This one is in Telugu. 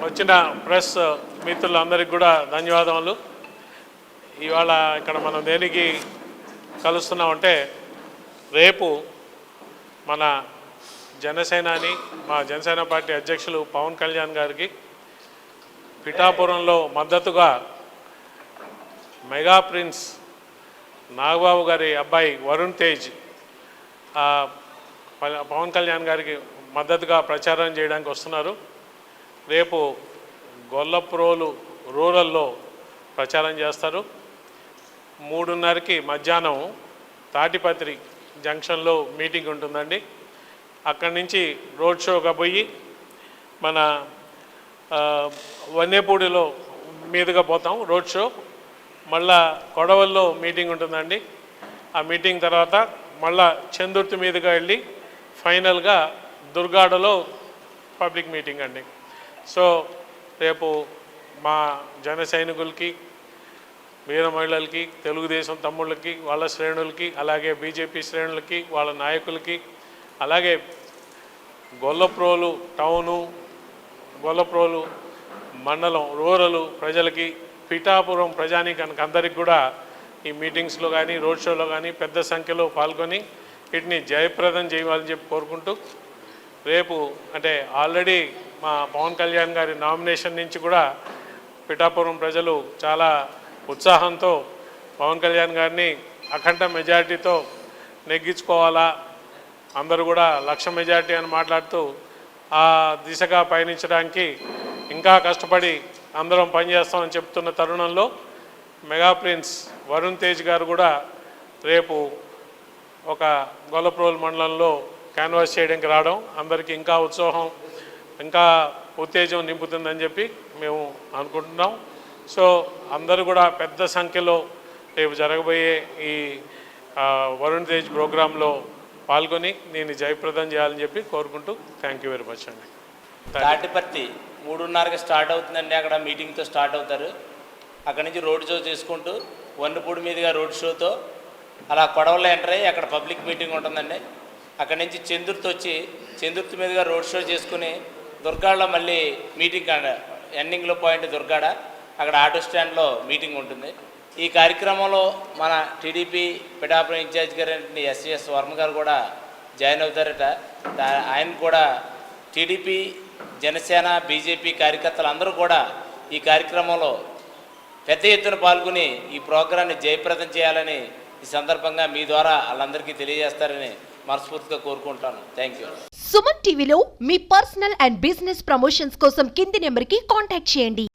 వచ్చిన ప్రెస్ మిత్రులందరికీ కూడా ధన్యవాదములు. ఇవాళ ఇక్కడ మనం దేనికి కలుస్తున్నామంటే రేపు మన జనసేనాని మా జనసేన పార్టీ అధ్యక్షులు పవన్ కళ్యాణ్ గారికి పిఠాపురంలో మద్దతుగా మెగా ప్రిన్స్ నాగబాబు గారి అబ్బాయి వరుణ్ తేజ్ పవన్ కళ్యాణ్ గారికి మద్దతుగా ప్రచారం చేయడానికి వస్తున్నారు. రేపు గొల్లప్రోలు రూరల్లో ప్రచారం చేస్తారు. 3:30కి మధ్యాహ్నం తాటిపత్రి జంక్షన్లో మీటింగ్ ఉంటుందండి. అక్కడి నుంచి రోడ్ షోగా పోయి మన వన్నేపూడిలో మీదుగా పోతాం రోడ్ షో. మళ్ళా కొడవల్లో మీటింగ్ ఉంటుందండి. ఆ మీటింగ్ తర్వాత మళ్ళా చందుర్తి మీదుగా వెళ్ళి ఫైనల్గా దుర్గాడలో పబ్లిక్ మీటింగ్ అండి. సో రేపు మా జన సైనికులకి, వీర మహిళలకి, తెలుగుదేశం తమ్ముళ్ళకి, వాళ్ళ శ్రేణులకి, అలాగే బీజేపీ శ్రేణులకి, వాళ్ళ నాయకులకి, అలాగే గొల్లప్రోలు టౌను, గొల్లప్రోలు మండలం రూరల్ ప్రజలకి, పిఠాపురం ప్రజానీకానికి అందరికి కూడా ఈ మీటింగ్స్లో కానీ రోడ్ షోలో కానీ పెద్ద సంఖ్యలో పాల్గొని వీటిని జయప్రదం చేయాలని చెప్పి కోరుకుంటూ, రేపు అంటే ఆల్రెడీ మా పవన్ కళ్యాణ్ గారి నామినేషన్ నుంచి కూడా పిఠాపురం ప్రజలు చాలా ఉత్సాహంతో పవన్ కళ్యాణ్ గారిని అఖండ మెజారిటీతో నెగ్గించుకోవాలా, అందరూ కూడా 1,00,000 మెజారిటీ అని మాట్లాడుతూ ఆ దిశగా పయనించడానికి ఇంకా కష్టపడి అందరం పనిచేస్తామని చెప్తున్న తరుణంలో మెగా ప్రిన్స్ వరుణ్ తేజ్ గారు కూడా రేపు ఒక గొల్లప్రోలు మండలంలో క్యాన్వాస్ చేయడానికి రావడం అందరికీ ఇంకా ఉత్సాహం, ఇంకా ఉత్తేజం నింపుతుందని చెప్పి మేము అనుకుంటున్నాం. సో అందరూ కూడా పెద్ద సంఖ్యలో రేపు జరగబోయే ఈ వరుణ్ తేజ్ ప్రోగ్రాంలో పాల్గొని నేను జయప్రదం చేయాలని చెప్పి కోరుకుంటూ థ్యాంక్ యూ వెరీ మచ్ అండి. తాటిపత్తి 3:30కి స్టార్ట్ అవుతుందండి. అక్కడ మీటింగ్తో స్టార్ట్ అవుతారు. అక్కడి నుంచి రోడ్ షో చేసుకుంటూ వన్నుపూడి మీదుగా రోడ్ షోతో అలా కొడవల్లో ఎంటర్ అయ్యి అక్కడ పబ్లిక్ మీటింగ్ ఉంటుందండి. అక్కడి నుంచి చందుర్తి మీదుగా రోడ్ షో చేసుకుని దుర్గాడలో మళ్ళీ మీటింగ్ ఎండింగ్లో పాయింట్ దుర్గాడ, అక్కడ ఆటో స్టాండ్లో మీటింగ్ ఉంటుంది. ఈ కార్యక్రమంలో మన టీడీపీ పిఠాపురం ఇన్ఛార్జ్ గారు ఎస్ఎస్ వర్మ గారు కూడా జాయిన్ అవుతారట. ఆయన కూడా టీడీపీ, జనసేన, బీజేపీ కార్యకర్తలు అందరూ కూడా ఈ కార్యక్రమంలో పెద్ద ఎత్తున పాల్గొని ఈ ప్రోగ్రాన్ని జయప్రదం చేయాలని ఈ సందర్భంగా మీ ద్వారా వాళ్ళందరికీ తెలియజేస్తారని మనస్ఫూర్తిగా కోరుకుంటాను. Thank you. సుమన్ టీవీలో మీ పర్సనల్ అండ్ బిజినెస్ ప్రమోషన్స్ కోసం కింది నెంబర్కి కాంటాక్ట్ చేయండి.